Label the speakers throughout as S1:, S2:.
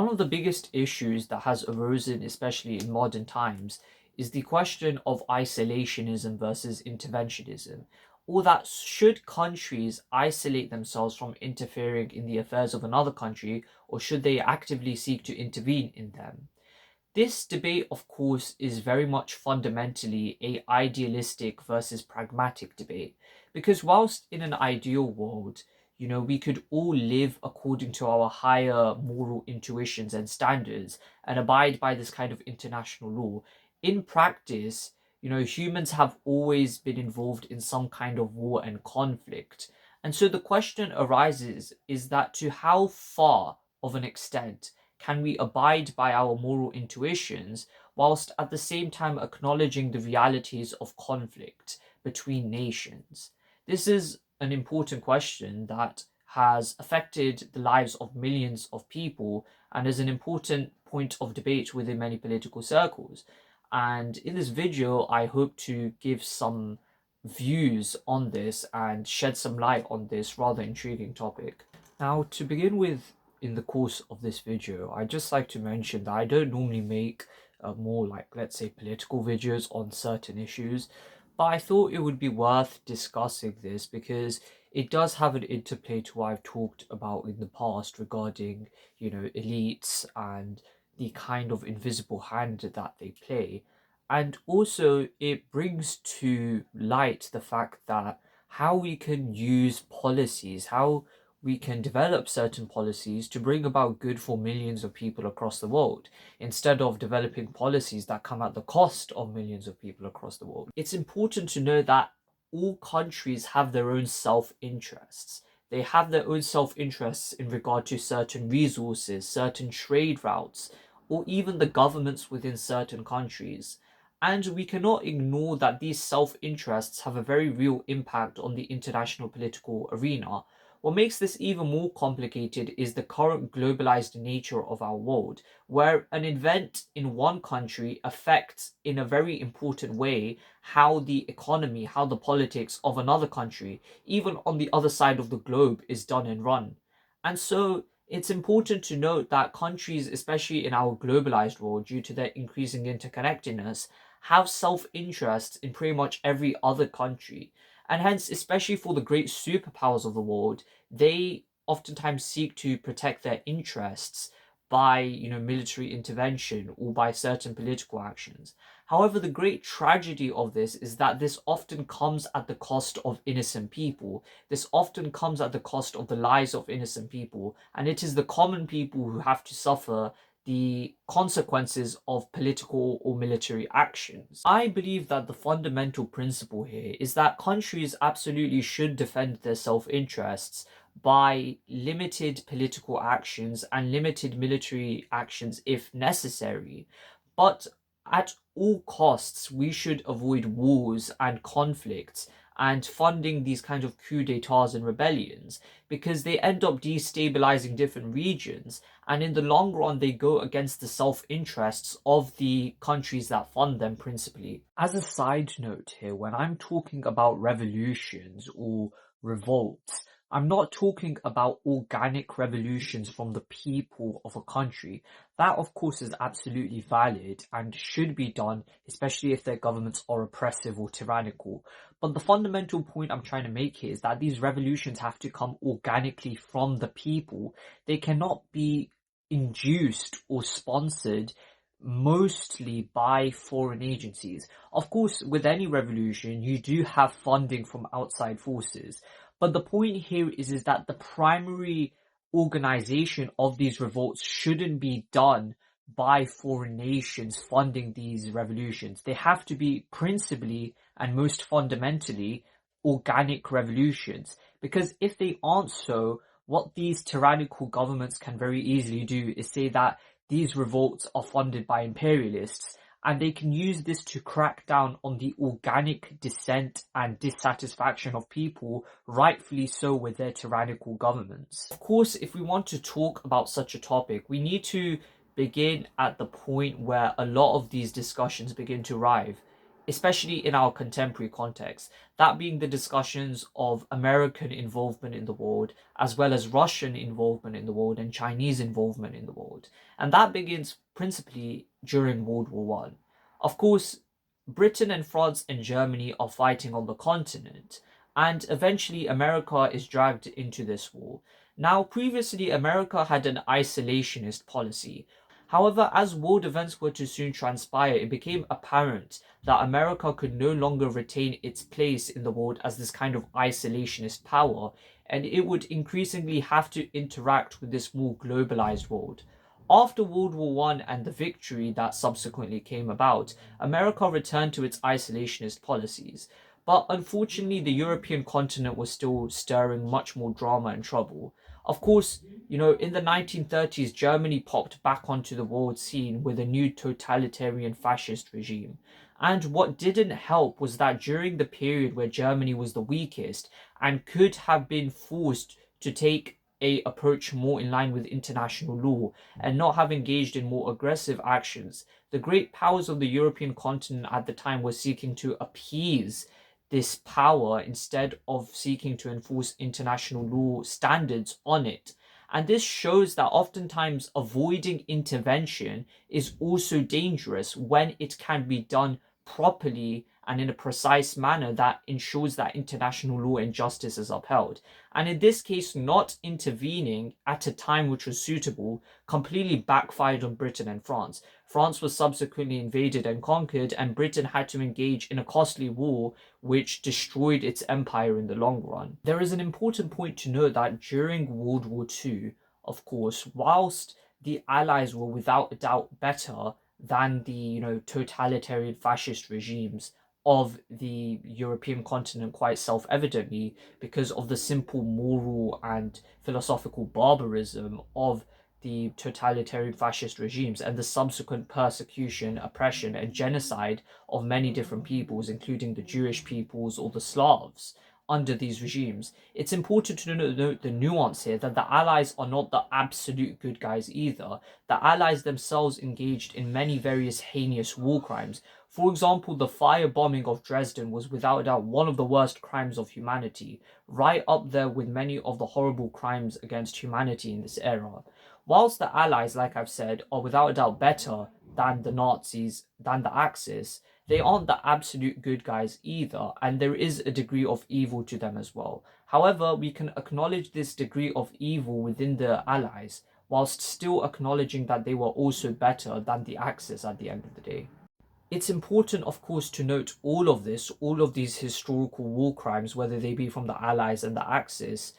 S1: One of the biggest issues that has arisen, especially in modern times, is the question of isolationism versus interventionism. Or that should countries isolate themselves from interfering in the affairs of another country, or should they actively seek to intervene in them? This debate, of course, is very much fundamentally a idealistic versus pragmatic debate. Because whilst in an ideal world, we could all live according to our higher moral intuitions and standards and abide by this kind of international law. In practice, humans have always been involved in some kind of war and conflict. And so the question arises is that to how far of an extent can we abide by our moral intuitions whilst at the same time acknowledging the realities of conflict between nations? This is an important question that has affected the lives of millions of people and is an important point of debate within many political circles. And in this video, I hope to give some views on this and shed some light on this rather intriguing topic. Now, to begin with, in the course of this video, I'd just like to mention that I don't normally make more like, let's say, political videos on certain issues, but I thought it would be worth discussing this because it does have an interplay to what I've talked about in the past regarding, elites and the kind of invisible hand that they play. And also, it brings to light the fact that how we can use policies, how we can develop certain policies to bring about good for millions of people across the world instead of developing policies that come at the cost of millions of people across the world. It's important to know that all countries have their own self-interests. They have their own self-interests in regard to certain resources, certain trade routes, or even the governments within certain countries. And we cannot ignore that these self-interests have a very real impact on the international political arena. What makes this even more complicated is the current globalized nature of our world, where an event in one country affects in a very important way how the economy, how the politics of another country, even on the other side of the globe, is done and run. And so it's important to note that countries, especially in our globalized world, due to their increasing interconnectedness, have self-interests in pretty much every other country. And hence, especially for the great superpowers of the world, they oftentimes seek to protect their interests by, military intervention or by certain political actions. However, the great tragedy of this is that this often comes at the cost of innocent people. This often comes at the cost of the lives of innocent people, and it is the common people who have to suffer the consequences of political or military actions. I believe that the fundamental principle here is that countries absolutely should defend their self-interests by limited political actions and limited military actions if necessary. But at all costs, we should avoid wars and conflicts and funding these kinds of coups d'etats and rebellions because they end up destabilizing different regions, and in the long run they go against the self-interests of the countries that fund them principally. As a side note here, when I'm talking about revolutions or revolts, I'm not talking about organic revolutions from the people of a country. That, of course, is absolutely valid and should be done, especially if their governments are oppressive or tyrannical. But the fundamental point I'm trying to make here is that these revolutions have to come organically from the people. They cannot be induced or sponsored mostly by foreign agencies. Of course, with any revolution, you do have funding from outside forces. But the point here is that the primary organization of these revolts shouldn't be done by foreign nations funding these revolutions. They have to be principally and most fundamentally organic revolutions. Because if they aren't so, what these tyrannical governments can very easily do is say that these revolts are funded by imperialists, and they can use this to crack down on the organic dissent and dissatisfaction of people, rightfully so, with their tyrannical governments. Of course, if we want to talk about such a topic, we need to begin at the point where a lot of these discussions begin to arrive, especially in our contemporary context, that being the discussions of American involvement in the world, as well as Russian involvement in the world and Chinese involvement in the world. And that begins principally during World War One. Of course, Britain and France and Germany are fighting on the continent, and eventually America is dragged into this war. Now, previously, America had an isolationist policy. However, as world events were to soon transpire, it became apparent that America could no longer retain its place in the world as this kind of isolationist power, and it would increasingly have to interact with this more globalized world. After World War One and the victory that subsequently came about, America returned to its isolationist policies. But unfortunately, the European continent was still stirring much more drama and trouble. Of course, in the 1930s, Germany popped back onto the world scene with a new totalitarian fascist regime. And what didn't help was that during the period where Germany was the weakest and could have been forced to take a approach more in line with international law and not have engaged in more aggressive actions, the great powers of the European continent at the time were seeking to appease this power instead of seeking to enforce international law standards on it. And this shows that oftentimes avoiding intervention is also dangerous when it can be done properly and in a precise manner that ensures that international law and justice is upheld. And in this case, not intervening at a time which was suitable completely backfired on Britain and France. France was subsequently invaded and conquered, and Britain had to engage in a costly war which destroyed its empire in the long run. There is an important point to note that during World War II, of course, whilst the Allies were without a doubt better than the totalitarian fascist regimes of the European continent, quite self-evidently because of the simple moral and philosophical barbarism of the totalitarian fascist regimes and the subsequent persecution, oppression, and genocide of many different peoples, including the Jewish peoples or the Slavs, under these regimes. It's important to note the nuance here that the Allies are not the absolute good guys either. The Allies themselves engaged in many various heinous war crimes. For example, the firebombing of Dresden was without a doubt one of the worst crimes of humanity, right up there with many of the horrible crimes against humanity in this era. Whilst the Allies, like I've said, are without a doubt better than the Nazis, than the Axis, they aren't the absolute good guys either, and there is a degree of evil to them as well. However, we can acknowledge this degree of evil within the Allies, whilst still acknowledging that they were also better than the Axis at the end of the day. It's important, of course, to note all of this, all of these historical war crimes, whether they be from the Allies and the Axis,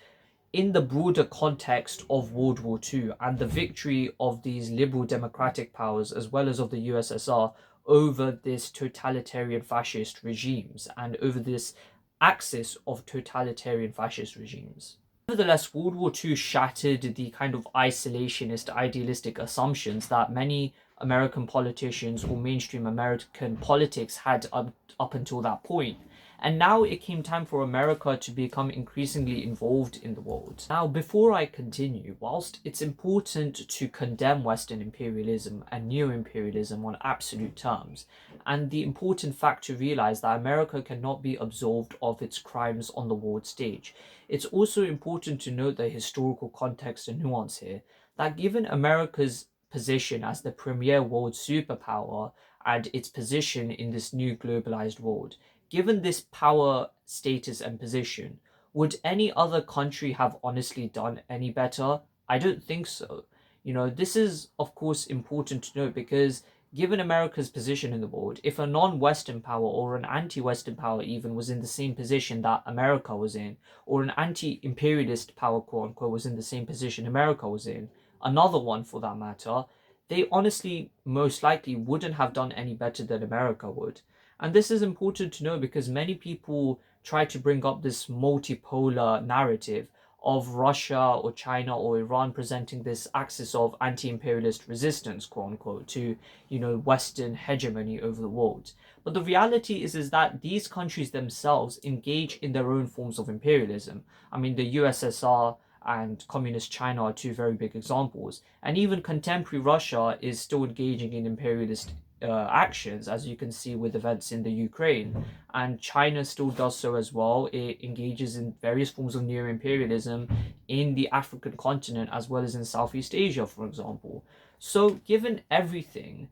S1: in the broader context of World War II and the victory of these liberal democratic powers as well as of the USSR over this totalitarian fascist regimes and over this axis of totalitarian fascist regimes. Nevertheless, World War II shattered the kind of isolationist, idealistic assumptions that many American politicians or mainstream American politics had up until that point. And now it came time for America to become increasingly involved in the world. Now, before I continue, whilst it's important to condemn Western imperialism and neo-imperialism on absolute terms, and the important fact to realize that America cannot be absolved of its crimes on the world stage, it's also important to note the historical context and nuance here, that given America's position as the premier world superpower and its position in this new globalized world, given this power, status, and position, would any other country have honestly done any better? I don't think so. This is, of course, important to note because given America's position in the world, if a non-Western power or an anti-Western power even was in the same position that America was in, or an anti-imperialist power, quote unquote, was in the same position America was in, another one for that matter, they honestly most likely wouldn't have done any better than America would. And this is important to know because many people try to bring up this multipolar narrative of Russia or China or Iran presenting this axis of anti-imperialist resistance, quote unquote, to, Western hegemony over the world. But the reality is that these countries themselves engage in their own forms of imperialism. I mean, the USSR and communist China are two very big examples. And even contemporary Russia is still engaging in imperialist actions, as you can see with events in the Ukraine. And China still does so as well. It engages in various forms of neo-imperialism in the African continent as well as in Southeast Asia, for example. So, given everything,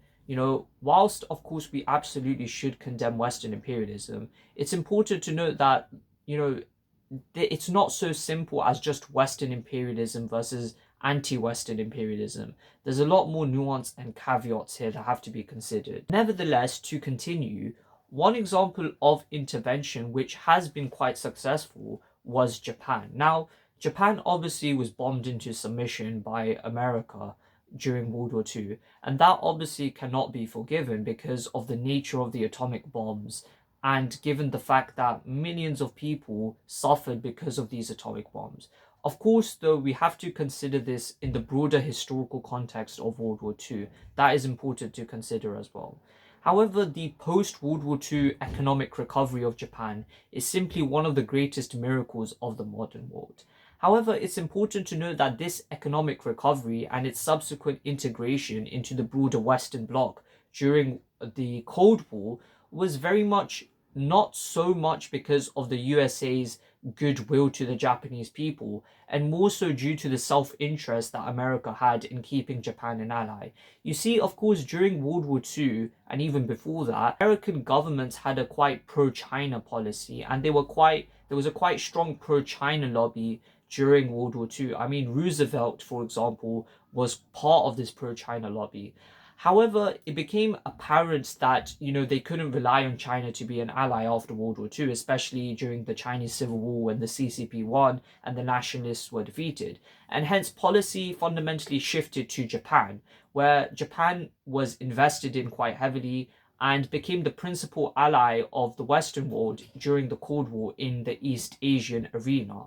S1: whilst of course we absolutely should condemn Western imperialism, it's important to note that, you know, it's not so simple as just Western imperialism versus anti-Western imperialism. There's a lot more nuance and caveats here that have to be considered. Nevertheless, to continue, one example of intervention which has been quite successful was Japan. Now, Japan obviously was bombed into submission by America during World War II, and that obviously cannot be forgiven because of the nature of the atomic bombs and given the fact that millions of people suffered because of these atomic bombs. Of course, though, we have to consider this in the broader historical context of World War II. That is important to consider as well. However, the post-World War II economic recovery of Japan is simply one of the greatest miracles of the modern world. However, it's important to note that this economic recovery and its subsequent integration into the broader Western bloc during the Cold War was very much not so much because of the USA's goodwill to the Japanese people, and more so due to the self-interest that America had in keeping Japan an ally. You see, of course, during World War II and even before that, American governments had a quite pro-China policy, and there was a quite strong pro-China lobby during World War II. I mean, Roosevelt, for example, was part of this pro-China lobby. However, it became apparent that, they couldn't rely on China to be an ally after World War II, especially during the Chinese Civil War when the CCP won and the nationalists were defeated. And hence, policy fundamentally shifted to Japan, where Japan was invested in quite heavily and became the principal ally of the Western world during the Cold War in the East Asian arena.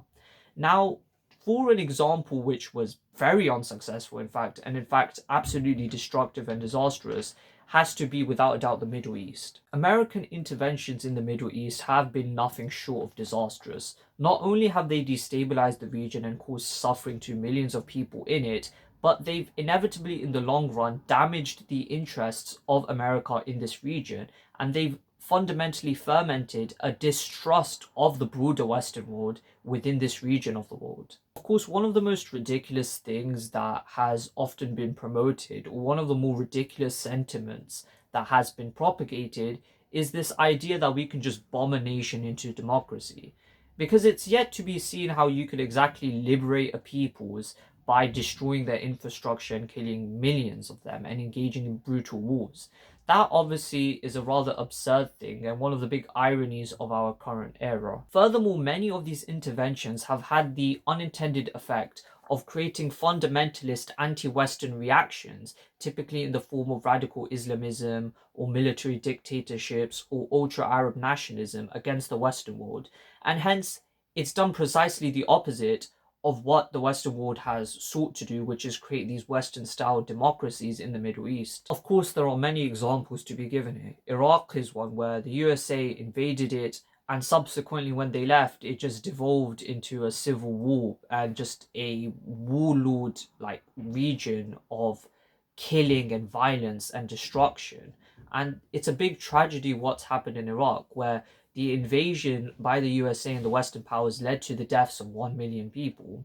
S1: Now, for an example which was very unsuccessful, in fact, and in fact absolutely destructive and disastrous, has to be without a doubt the Middle East. American interventions in the Middle East have been nothing short of disastrous. Not only have they destabilized the region and caused suffering to millions of people in it, but they've inevitably, in the long run, damaged the interests of America in this region, and they've fundamentally fermented a distrust of the broader Western world within this region of the world. Of course, one of the most ridiculous things that has often been promoted, or one of the more ridiculous sentiments that has been propagated, is this idea that we can just bomb a nation into democracy. Because it's yet to be seen how you could exactly liberate a people's by destroying their infrastructure and killing millions of them and engaging in brutal wars. That obviously is a rather absurd thing and one of the big ironies of our current era. Furthermore, many of these interventions have had the unintended effect of creating fundamentalist anti-Western reactions, typically in the form of radical Islamism or military dictatorships or ultra-Arab nationalism against the Western world, and hence it's done precisely the opposite of what the Western world has sought to do, which is create these Western-style democracies in the Middle East. Of course, there are many examples to be given here. Iraq is one where the USA invaded it, and subsequently when they left, it just devolved into a civil war and just a warlord-like region of killing and violence and destruction. And it's a big tragedy what's happened in Iraq, where the invasion by the USA and the Western powers led to the deaths of 1 million people.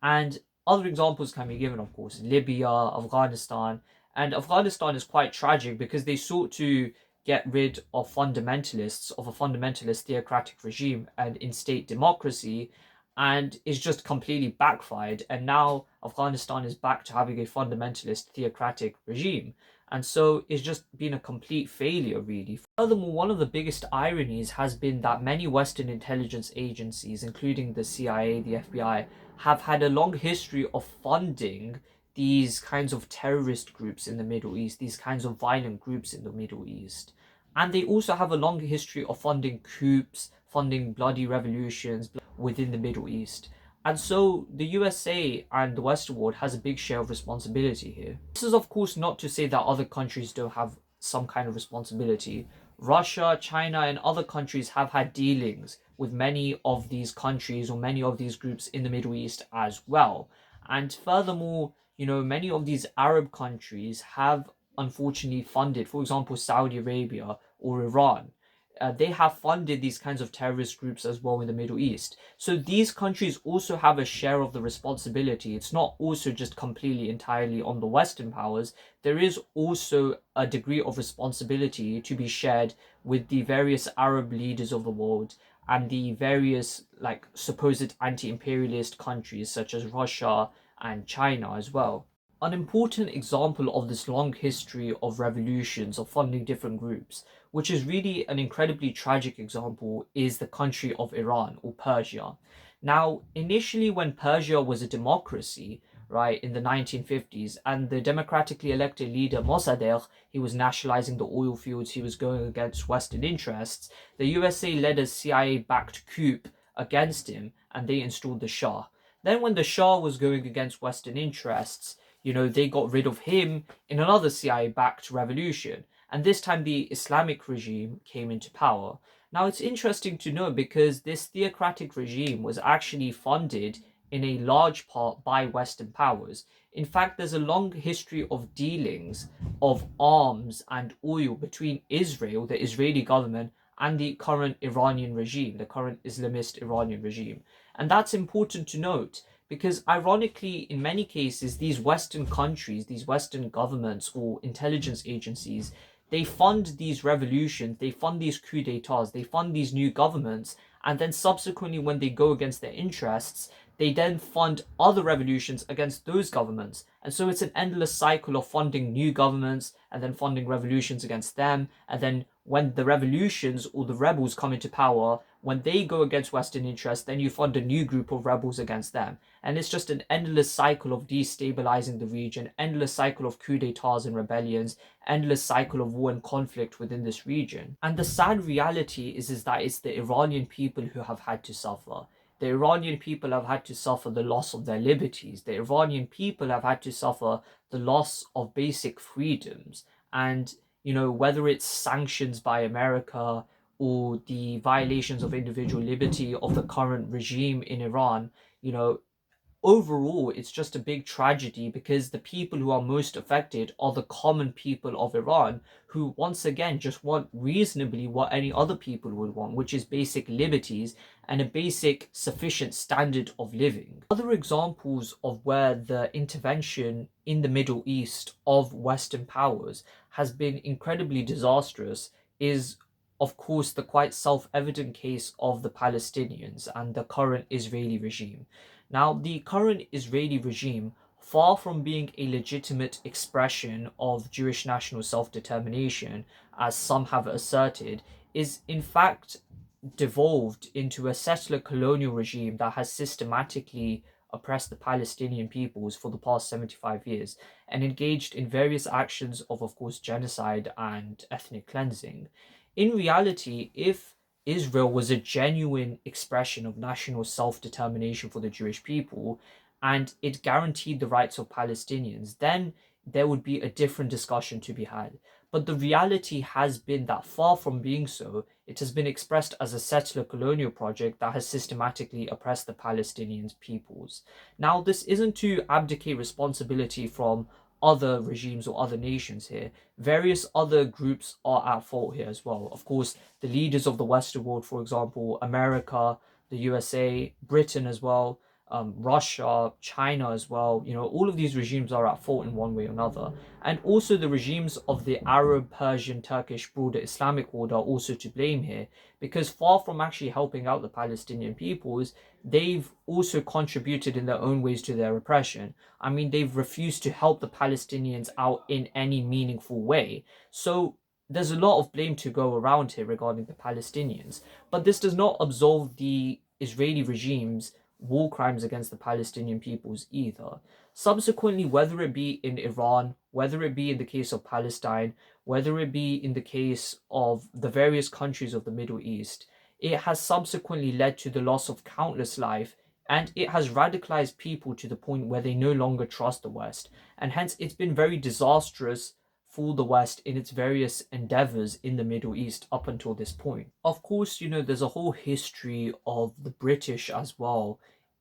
S1: And other examples can be given, of course, Libya, Afghanistan. And Afghanistan is quite tragic because they sought to get rid of a fundamentalist theocratic regime and instate democracy, and it's just completely backfired. And now Afghanistan is back to having a fundamentalist theocratic regime. And so it's just been a complete failure, really. Furthermore, one of the biggest ironies has been that many Western intelligence agencies, including the CIA, the FBI, have had a long history of funding these kinds of terrorist groups in the Middle East, these kinds of violent groups in the Middle East. And they also have a long history of funding coups, funding bloody revolutions within the Middle East. And so the USA and the Western world has a big share of responsibility here. This is of course not to say that other countries don't have some kind of responsibility. Russia, China, and other countries have had dealings with many of these countries or many of these groups in the Middle East as well. And furthermore, many of these Arab countries have unfortunately funded, for example, Saudi Arabia or Iran. They have funded these kinds of terrorist groups as well in the Middle East. So these countries also have a share of the responsibility. It's not also just completely entirely on the Western powers. There is also a degree of responsibility to be shared with the various Arab leaders of the world and the various like supposed anti-imperialist countries such as Russia and China as well. An important example of this long history of revolutions, of funding different groups, which is really an incredibly tragic example, is the country of Iran or Persia. Now, initially, when Persia was a democracy, right, in the 1950s, and the democratically elected leader Mossadegh, he was nationalizing the oil fields, he was going against Western interests, the USA led a CIA-backed coup against him, and they installed the Shah. Then, when the Shah was going against Western interests, they got rid of him in another CIA backed revolution. And this time the Islamic regime came into power. Now it's interesting to know because this theocratic regime was actually funded in a large part by Western powers. In fact, there's a long history of dealings of arms and oil between Israel, the Israeli government, and the current Iranian regime, the current Islamist Iranian regime. And that's important to note because ironically, in many cases, these Western countries, these Western governments or intelligence agencies, they fund these revolutions, they fund these coups d'etats, they fund these new governments, and then subsequently, when they go against their interests, they then fund other revolutions against those governments. And so it's an endless cycle of funding new governments and then funding revolutions against them. And then when the revolutions or the rebels come into power, when they go against Western interests, then you fund a new group of rebels against them. And it's just an endless cycle of destabilizing the region, endless cycle of coups d'etats and rebellions, endless cycle of war and conflict within this region. And the sad reality is that it's the Iranian people who have had to suffer. The Iranian people have had to suffer the loss of their liberties. The Iranian people have had to suffer the loss of basic freedoms. And, whether it's sanctions by America or the violations of individual liberty of the current regime in Iran, you know, overall it's just a big tragedy because the people who are most affected are the common people of Iran who once again just want reasonably what any other people would want, which is basic liberties and a basic sufficient standard of living. Other examples of where the intervention in the Middle East of Western powers has been incredibly disastrous is of course the quite self-evident case of the Palestinians and the current Israeli regime. Now, the current Israeli regime, far from being a legitimate expression of Jewish national self determination, as some have asserted, is in fact devolved into a settler colonial regime that has systematically oppressed the Palestinian peoples for the past 75 years and engaged in various actions of course, genocide and ethnic cleansing. In reality, if Israel was a genuine expression of national self determination for the Jewish people and it guaranteed the rights of Palestinians, then there would be a different discussion to be had. But the reality has been that far from being so, it has been expressed as a settler colonial project that has systematically oppressed the Palestinian peoples. Now, this isn't to abdicate responsibility from other regimes or other nations here. Various other groups are at fault here as well. Of course, the leaders of the Western world, for example, America, the USA, Britain as well, Russia, China as well, all of these regimes are at fault in one way or another. And also the regimes of the Arab, Persian, Turkish, broader Islamic world are also to blame here, because far from actually helping out the Palestinian peoples, they've also contributed in their own ways to their oppression. I mean, they've refused to help the Palestinians out in any meaningful way. So there's a lot of blame to go around here regarding the Palestinians. But this does not absolve the Israeli regime's war crimes against the Palestinian peoples either. Subsequently, whether it be in Iran, whether it be in the case of Palestine, whether it be in the case of the various countries of the Middle East, it has subsequently led to the loss of countless life, and it has radicalized people to the point where they no longer trust the West. And hence, it's been very disastrous for the West in its various endeavors in the Middle East up until this point. Of course, there's a whole history of the British as well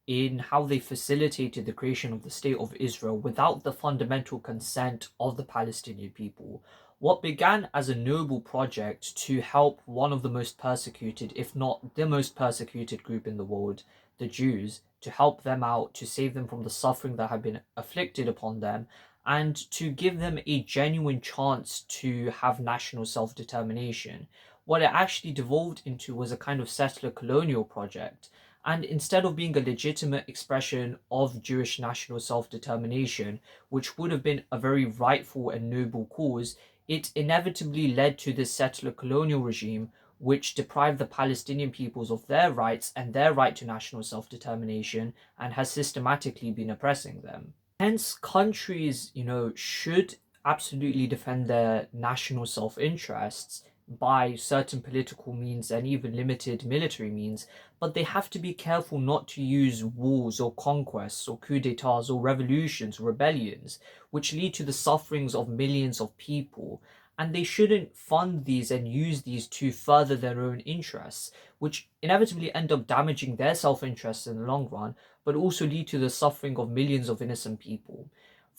S1: in how they facilitated the creation of the State of Israel without the fundamental consent of the Palestinian people. What began as a noble project to help one of the most persecuted, if not the most persecuted group in the world, the Jews, to help them out, to save them from the suffering that had been afflicted upon them, and to give them a genuine chance to have national self determination. What it actually devolved into was a kind of settler colonial project. And instead of being a legitimate expression of Jewish national self determination, which would have been a very rightful and noble cause, it inevitably led to this settler colonial regime, which deprived the Palestinian peoples of their rights and their right to national self determination and has systematically been oppressing them. Hence, countries, should absolutely defend their national self interests by certain political means and even limited military means, but they have to be careful not to use wars or conquests or coups d'etats or revolutions, rebellions, which lead to the sufferings of millions of people. And they shouldn't fund these and use these to further their own interests, which inevitably end up damaging their self interests in the long run, but also lead to the suffering of millions of innocent people.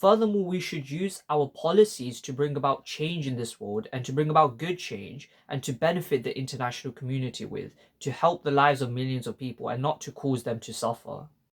S1: Furthermore, we should use our policies to bring about change in this world and to bring about good change and to benefit the international community with, to help the lives of millions of people and not to cause them to suffer.